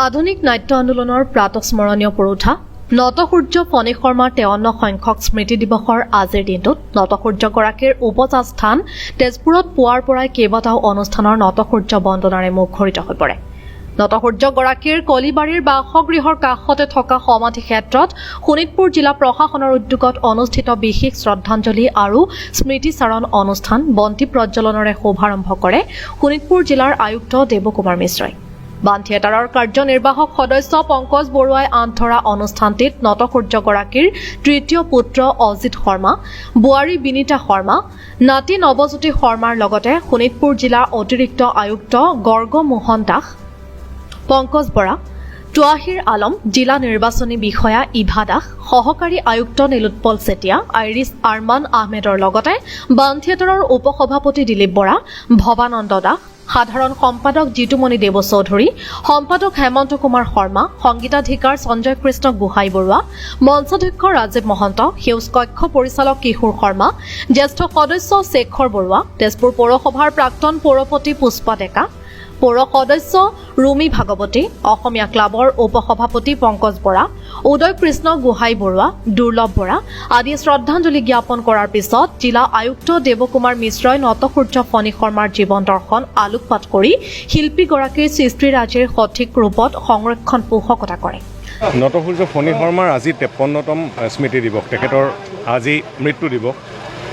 আধুনিক নাট্য আন্দোলনৰ প্ৰাতঃস্মৰণীয় পুৰোধা নটসূৰ্য ফণী শৰ্মাৰ 53 সংখ্যক স্মৃতি দিৱসৰ আজিৰ দিনটোত নটসূৰ্যগৰাকীৰ উপজাত স্থান তেজপুৰত পুৱাৰ পৰাই কেইবাটাও অনুষ্ঠানৰ নটসূৰ্য বন্দনাৰে মুখৰিত হৈ পৰে। নটসূৰ্যগৰাকীৰ কলিবাৰীৰ বাসগৃহৰ কাষতে থকা সমাধি ক্ষেত্ৰত শোণিতপুৰ জিলা প্ৰশাসনৰ উদ্যোগত অনুষ্ঠিত বিশেষ শ্ৰদ্ধাঞ্জলি আৰু স্মৃতিচাৰণ অনুষ্ঠান বন্তি প্ৰজ্বলনেৰে শুভাৰম্ভ কৰে শোণিতপুৰ জিলাৰ আয়ুক্ত দেৱকুমাৰ মিশ্ৰই। বান থিয়েটাৰৰ কাৰ্যনিৰ্বাহক সদস্য পংকজ বৰুৱাই আন্তৰা অনুষ্ঠানটিত নটসূৰ্যগৰাকীৰ তৃতীয় পুত্ৰ অজিত শৰ্মা, বোৱাৰী বিনীতা শৰ্মা, নাতি নৱজ্যোতি শৰ্মাৰ লগতে শোণিতপুৰ জিলাৰ অতিৰিক্ত আয়ুক্ত গৰ্গ মোহন দাস, পংকজ বৰা, তোৱাহিৰ আলম, জিলা নিৰ্বাচনী বিষয়া ইভা দাস, সহকাৰী আয়ুক্ত নীলোৎপল চেতিয়া, আইৰিছ আৰমান আহমেদৰ লগতে বান থিয়েটাৰৰ উপসভাপতি দিলীপ বৰা, ভৱানন্দ দাস, সাধাৰণ সম্পাদক জিতুমণি দেৱ চৌধুৰী, সম্পাদক হেমন্ত কুমাৰ শৰ্মা, সংগীতাধিকাৰ সঞ্জয় কৃষ্ণ গোহাঁই বৰুৱা, মঞ্চাধ্যক্ষ ৰাজীৱ মহন্ত, সেউজ কক্ষ পৰিচালক কিশোৰ শৰ্মা, জ্যেষ্ঠ সদস্য শেখৰ বৰুৱা, তেজপুৰ পৌৰসভাৰ প্ৰাক্তন পৌৰপতি পুষ্পা ডেকা, পৌৰ সদস্য ৰুমি ভাগৱতী, অসমীয়া ক্লাবৰ উপসভাপতি পংকজ বৰা, উদয় কৃষ্ণ গোহাঁই বৰুৱা, দুৰ্লভ বৰা আদিয়ে শ্ৰদ্ধাঞ্জলি জ্ঞাপন কৰাৰ পিছত জিলা আয়ুক্ত দেৱকুমাৰ মিশ্ৰই নটসূৰ্য ফণী শৰ্মাৰ জীৱন দৰ্শন আলোকপাত কৰি শিল্পীগৰাকীৰ সৃষ্টিৰাজিৰ সঠিক ৰূপত সংৰক্ষণ পোষকতা কৰে। নটসূৰ্য ফণী শৰ্মাৰ আজি 53তম স্মৃতি দিৱস। তেখেতৰ আজি মৃত্যু দিৱস।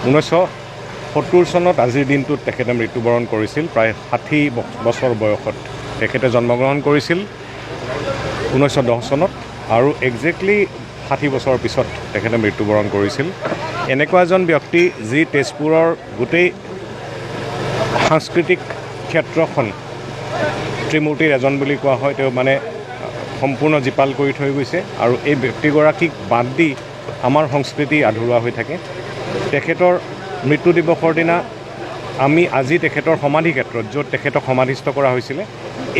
1970 চনত আজিৰ দিনটোত তেখেতে মৃত্যুবৰণ কৰিছিল। প্ৰায় 60 বছৰ বয়সত তেখেতে জন্মগ্ৰহণ কৰিছিল 1910 চনত আৰু একজেক্টলি 60 বছৰৰ পিছত তেখেতে মৃত্যুবৰণ কৰিছিল। এনেকুৱা এজন ব্যক্তি যি তেজপুৰৰ গোটেই সাংস্কৃতিক ক্ষেত্ৰখন ত্ৰিমূৰ্তিৰ এজন বুলি কোৱা হয়। তেওঁ মানে সম্পূৰ্ণ জীপাল কৰি থৈ গৈছে আৰু এই ব্যক্তিগৰাকীক বাদ দি আমাৰ সংস্কৃতি আধৰুৱা হৈ থাকে। তেখেতৰ মৃত্যু দিৱসৰ দিনা আমি আজি তেখেতৰ সমাধি ক্ষেত্ৰত, য'ত তেখেতক সমাধিস্থ কৰা হৈছিলে,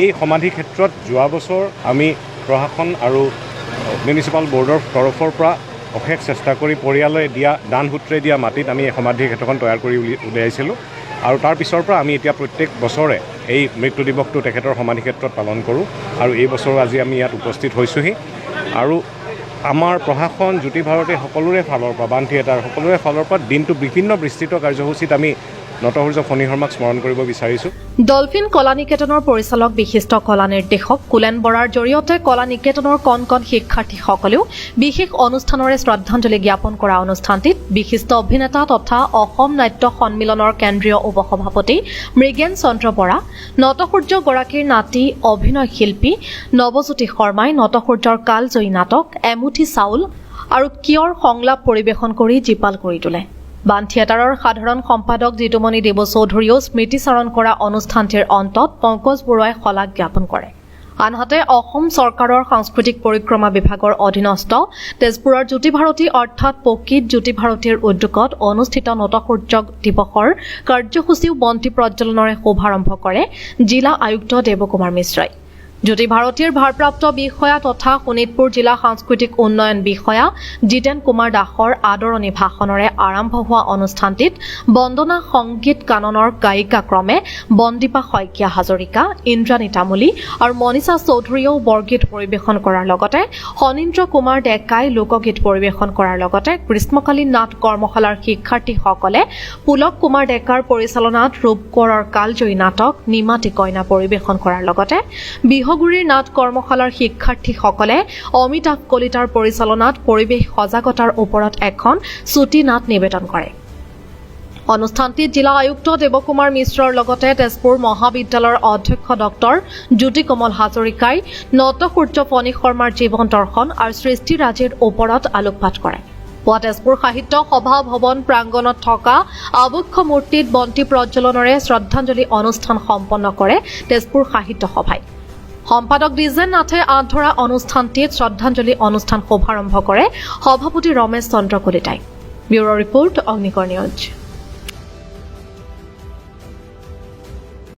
এই সমাধি ক্ষেত্ৰত যোৱা বছৰ আমি প্ৰশাসন আৰু মিউনিচিপাল বৰ্ডৰ তৰফৰ পৰা অশেষ চেষ্টা কৰি পৰিয়ালে দিয়া দানসূত্ৰে দিয়া মাটিত আমি এই সমাধি ক্ষেত্ৰখন তৈয়াৰ কৰি উলিয়াইছিলোঁ আৰু তাৰ পিছৰ পৰা আমি এতিয়া প্ৰত্যেক বছৰে এই মৃত্যু দিৱসটো তেখেতৰ সমাধি ক্ষেত্ৰত পালন কৰোঁ আৰু এই বছৰো আজি আমি ইয়াত উপস্থিত হৈছোঁহি। আৰু আমাৰ প্ৰশাসন, জ্যোতি ভাৰতী সকলোৰে ফালৰ পৰা, বান থিয়েটাৰ সকলোৰে ফালৰ পৰা দিনটো বিভিন্ন বিস্তৃত কাৰ্যসূচীত আমি নটসূৰ্য ফণী শৰ্মাক স্মৰণ কৰিব বিচাৰিছোঁ। ডলফিন কলা নিকেতনৰ পৰিচালক বিশিষ্ট কলা নিৰ্দেশক কুলেন বৰাৰ জৰিয়তে কলা নিকেতনৰ কণ কণ শিক্ষাৰ্থীসকলেও বিশেষ অনুষ্ঠানৰে শ্ৰদ্ধাঞ্জলি জ্ঞাপন কৰা অনুষ্ঠানটিত বিশিষ্ট অভিনেতা তথা অসম নাট্য সন্মিলনৰ কেন্দ্ৰীয় উপসভাপতি মৃগেন চন্দ্ৰ বৰা, নটসূৰ্যগৰাকীৰ নাতি অভিনয় শিল্পী নৱজ্যোতি শৰ্মাই নটসূৰ্যৰ কালজয়ী নাটক এমুঠি চাউল আৰু কিয়ৰ সংলাপ পৰিৱেশন কৰি জীপাল কৰি তোলে। বান থিয়েটাৰৰ সাধাৰণ সম্পাদক জিতুমণি দেৱ চৌধুৰীয়েও স্মৃতিচাৰণ কৰা অনুষ্ঠানটিৰ অন্তত পংকজ বৰুৱাই শলাগ জ্ঞাপন কৰে। আনহাতে অসম চৰকাৰৰ সাংস্কৃতিক পৰিক্ৰমা বিভাগৰ অধীনস্থ তেজপুৰৰ জ্যোতি ভাৰতী অৰ্থাৎ পকিত জ্যোতি ভাৰতীৰ উদ্যোগত অনুষ্ঠিত নটসূৰ্য দিৱসৰ কাৰ্যসূচীও বন্তি প্ৰজ্বলনেৰে শুভাৰম্ভ কৰে জিলা আয়ুক্ত দেৱকুমাৰ মিশ্ৰই। জ্যোতি ভাৰতীৰ ভাৰপ্ৰাপ্ত বিষয়া তথা শোণিতপুৰ জিলা সাংস্কৃতিক উন্নয়ন বিষয়া জিতেন কুমাৰ দাসৰ আদৰণি ভাষণেৰে আৰম্ভ হোৱা অনুষ্ঠানটিত বন্দনা সংগীত কাননৰ গায়িকাক্ৰমে বন্দীপা শইকীয়া হাজৰিকা, ইন্দ্ৰাণী তামুলী আৰু মনীষা চৌধুৰীয়েও বৰগীত পৰিৱেশন কৰাৰ লগতে শনীন্দ্ৰ কুমাৰ ডেকাই লোকগীত পৰিৱেশন কৰাৰ লগতে গ্ৰীষ্মকালীন নাট কৰ্মশালাৰ শিক্ষাৰ্থীসকলে পুলক কুমাৰ ডেকাৰ পৰিচালনাত ৰূপকোঁৱৰৰ কালজয়ী নাটক নিমাতী কইনা পৰিৱেশন কৰাৰ লগতে বিহগুৰিৰ নাট কৰ্মশালাৰ শিক্ষাৰ্থীসকলে অমিতাভ কলিতাৰ পৰিচালনাত পৰিৱেশ সজাগতাৰ ওপৰত এখন চুটি নাট নিবেদন কৰে। অনুষ্ঠানটিত জিলা আয়ুক্ত দেৱকুমাৰ মিশ্ৰৰ লগতে তেজপুৰ মহাবিদ্যালয়ৰ অধ্যক্ষ ডক্টৰ জ্যোতি কমল হাজৰিকাই নটসূৰ্য ফণী শৰ্মাৰ জীৱন দৰ্শন আৰু সৃষ্টিৰাজিৰ ওপৰত আলোকপাত কৰে। পুৱা তেজপুৰ সাহিত্য সভা ভৱন প্ৰাংগণত থকা আবক্ষ মূৰ্তিত বন্তি প্ৰজ্বলনেৰে শ্ৰদ্ধাঞ্জলি অনুষ্ঠান সম্পন্ন কৰে তেজপুৰ সাহিত্য সভাই। সম্পাদক দ্বিজেন নাথে আধৰা অনুষ্ঠানটিত শ্ৰদ্ধাঞ্জলি অনুষ্ঠান শুভাৰম্ভ কৰে সভাপতি ৰমেশ চন্দ্ৰ কলিতাই। ব্যুৰ' ৰিপৰ্ট, অগ্নিকৰ নিউজ।